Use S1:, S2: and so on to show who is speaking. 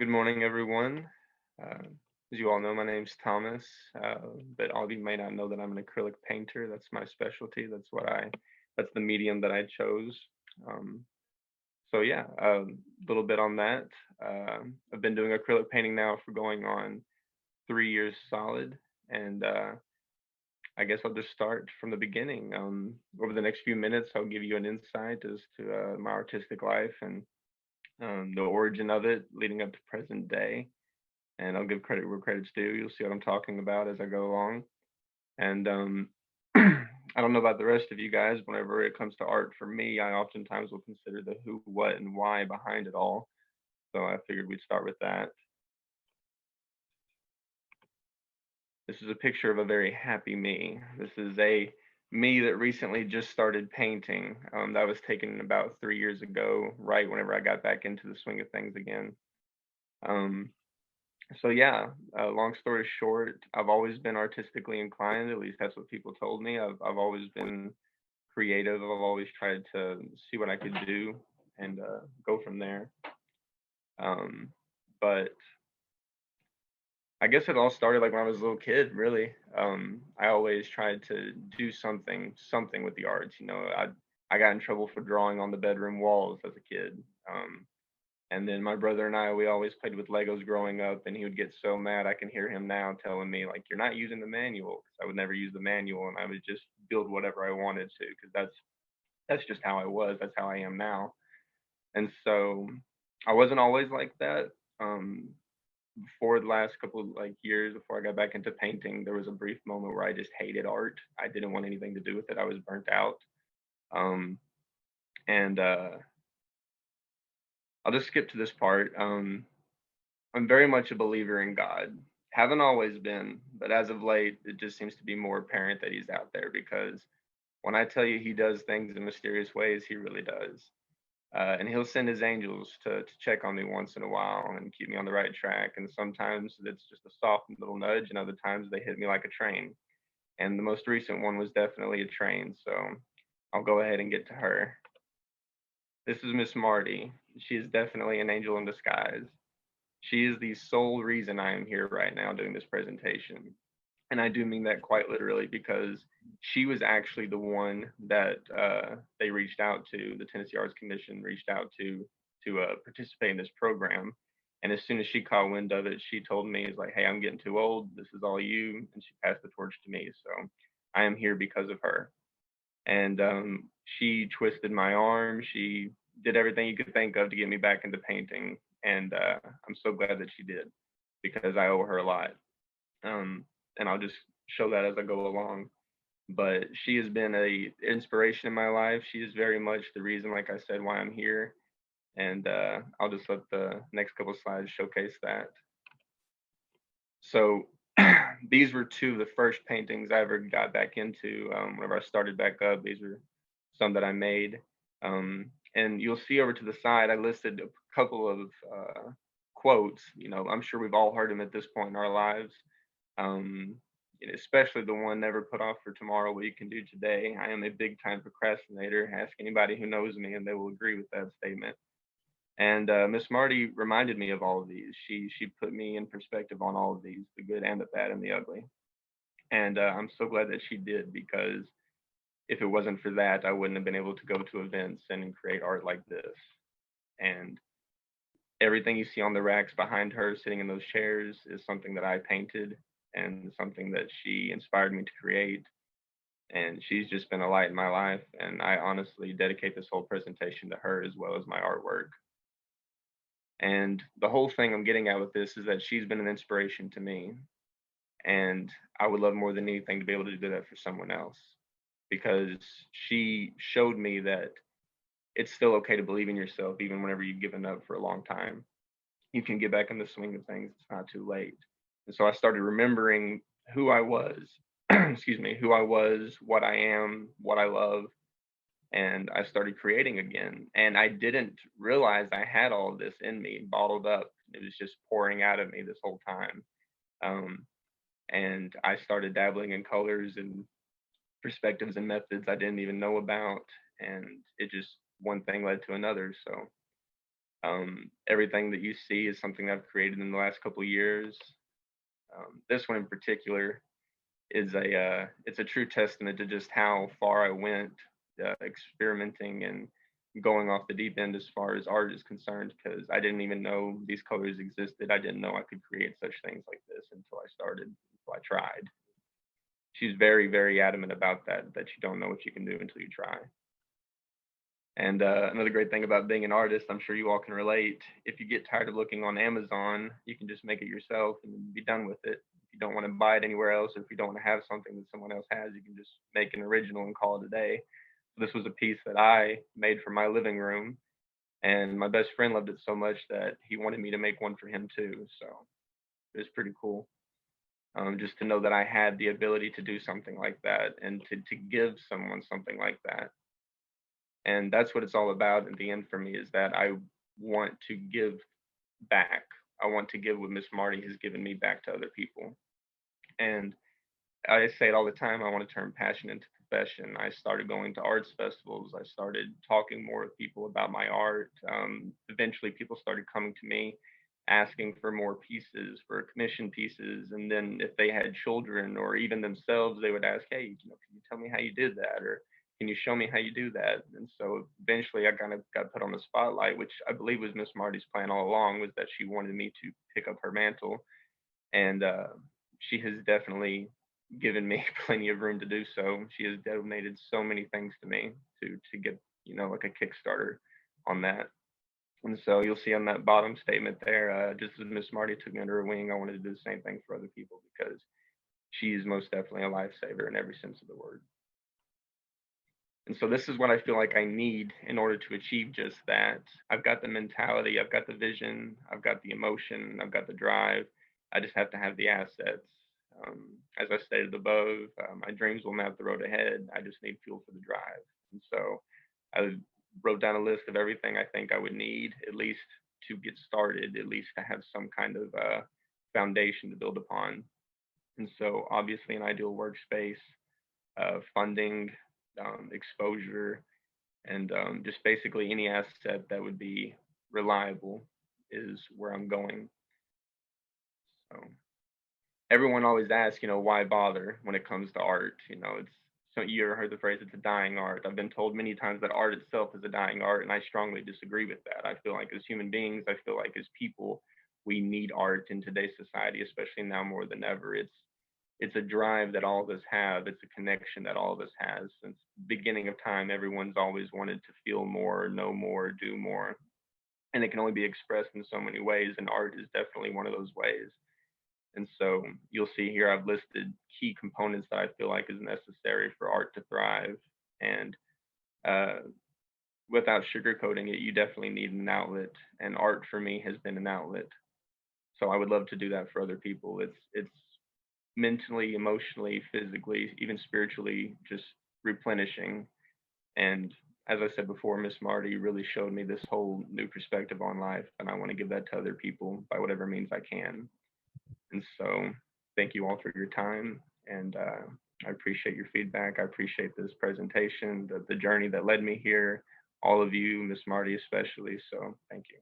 S1: Good morning, everyone. As you all know, my name's Thomas, but all of you may not know that I'm an acrylic painter. That's my specialty. That's the medium that I chose. Um, so yeah, a little bit on that. I've been doing acrylic painting now for going on 3 years solid, and I guess I'll just start from the beginning. Over the next few minutes, I'll give you an insight as to my artistic life and the origin of it leading up to present day, and I'll give credit where credit's due. You'll see what I'm talking about as I go along. And I don't know about the rest of you guys. Whenever it comes to art, for me, I oftentimes will consider the who, what, and why behind it all. So I figured we'd start with that. This is a picture of a very happy me. This is a me that recently just started painting. That was taken about 3 years ago, right whenever I got back into the swing of things again. Um, So yeah, long story short, I've always been artistically inclined. At least that's what people told me. I've always been creative. I've always tried to see what I could do and go from there. Um, but I guess it all started like when I was a little kid. Really, I always tried to do something with the arts. I got in trouble for drawing on the bedroom walls as a kid. Um, And then my brother and I, we always played with Legos growing up, and he would get so mad. I can hear him now telling me, like, "You're not using the manual," 'cause I would never use the manual, and I would just build whatever I wanted to, because that's just how I was. That's how I am now. And so I wasn't always like that. Before the last couple of like years, before I got back into painting, there was a brief moment where I just hated art. I didn't want anything to do with it. I was burnt out. Um, and I'll just skip to this part. I'm very much a believer in God. Haven't always been, but as of late, it just seems to be more apparent that he's out there because when I tell you he does things in mysterious ways, he really does. And he'll send his angels to check on me once in a while and keep me on the right track. And sometimes it's just a soft little nudge, and other times they hit me like a train. And the most recent one was definitely a train. So I'll go ahead and get to her. This is Miss Marty. She is definitely an angel in disguise. She is the sole reason I am here right now doing this presentation. And I do mean that quite literally because she was actually the one that they reached out to, the Tennessee Arts Commission reached out to participate in this program. And as soon as she caught wind of it, she told me, "Is like, hey, I'm getting too old. This is all you." And she passed the torch to me. So I am here because of her. And she twisted my arm. She did everything you could think of to get me back into painting, and I'm so glad that she did because I owe her a lot. Um, and I'll just show that as I go along. But she has been a inspiration in my life. She is very much the reason, like I said, why I'm here. And I'll just let the next couple slides showcase that. So these were two of the first paintings I ever got back into. Whenever I started back up, these were some that I made. And you'll see over to the side, I listed a couple of quotes. I'm sure we've all heard them at this point in our lives. Um, Especially the one, "Never put off for tomorrow what you can do today." I am a big time procrastinator. Ask anybody who knows me, and they will agree with that statement. And Miss Marty reminded me of all of these. She put me in perspective on all of these, the good and the bad and the ugly. And I'm so glad that she did because if it wasn't for that, I wouldn't have been able to go to events and create art like this. And everything you see on the racks behind her, sitting in those chairs, is something that I painted and something that she inspired me to create. And she's just been a light in my life. And I honestly dedicate this whole presentation to her as well as my artwork. And the whole thing I'm getting at with this is that she's been an inspiration to me. And I would love more than anything to be able to do that for someone else because she showed me that it's still okay to believe in yourself, even whenever you've given up for a long time. You can get back in the swing of things. It's not too late. And so I started remembering who I was, excuse me, who I was, what I am, what I love, and I started creating again. And I didn't realize I had all of this in me bottled up. It was just pouring out of me this whole time. Um, and I started dabbling in colors and perspectives and methods I didn't even know about. And it just one thing led to another. So Everything that you see is something I've created in the last couple years. This one in particular is it's a true testament to just how far I went experimenting and going off the deep end as far as art is concerned, because I didn't even know these colors existed. I didn't know I could create such things like this until I started, until I tried. She's very, very adamant about that, that you don't know what you can do until you try. And another great thing about being an artist, I'm sure you all can relate. If you get tired of looking on Amazon, you can just make it yourself and be done with it. If you don't want to buy it anywhere else, or if you don't want to have something that someone else has, you can just make an original and call it a day. So this was a piece that I made for my living room, and my best friend loved it so much that he wanted me to make one for him too. So it was pretty cool. Just to know that I had the ability to do something like that and to give someone something like that. And that's what it's all about in the end for me, is that I want to give back. I want to give what Miss Marty has given me back to other people. And I say it all the time, I want to turn passion into profession. I started going to arts festivals. I started talking more with people about my art. Eventually, people started coming to me asking for more pieces, for commission pieces. And then if they had children or even themselves, they would ask, hey, can you tell me how you did that? Or can you show me how you do that? And so eventually I kind of got put on the spotlight, which I believe was Miss Marty's plan all along, was that she wanted me to pick up her mantle. And she has definitely given me plenty of room to do so. She has donated so many things to me to get, like a Kickstarter on that. And so you'll see on that bottom statement there, just as Miss Marty took me under her wing, I wanted to do the same thing for other people, because she is most definitely a lifesaver in every sense of the word. And so this is what I feel like I need in order to achieve just that. I've got the mentality, I've got the vision, I've got the emotion, I've got the drive. I just have to have the assets. As I stated above, my dreams will map the road ahead. I just need fuel for the drive. And so I wrote down a list of everything I think I would need, at least to get started, at least to have some kind of foundation to build upon. And so obviously an ideal workspace, funding, exposure, and just basically any asset that would be reliable is where I'm going. So everyone always asks, why bother when it comes to art? It's, so you ever heard the phrase, it's a dying art. I've been told many times that art itself is a dying art, and I strongly disagree with that. I feel like as human beings, I feel like as people, we need art in today's society, especially now more than ever. It's a drive that all of us have. It's a connection that all of us has. Since the beginning of time, everyone's always wanted to feel more, know more, do more. And it can only be expressed in so many ways, and art is definitely one of those ways. And so you'll see here I've listed key components that I feel like is necessary for art to thrive. And uh, without sugarcoating it, you definitely need an outlet. And art for me has been an outlet. So I would love to do that for other people. It's mentally, emotionally, physically, even spiritually, just replenishing. And as I said before, Miss Marty really showed me this whole new perspective on life, and I want to give that to other people by whatever means I can. And so, thank you all for your time, and I appreciate your feedback. I appreciate this presentation, the journey that led me here, all of you, Miss Marty especially. So, thank you.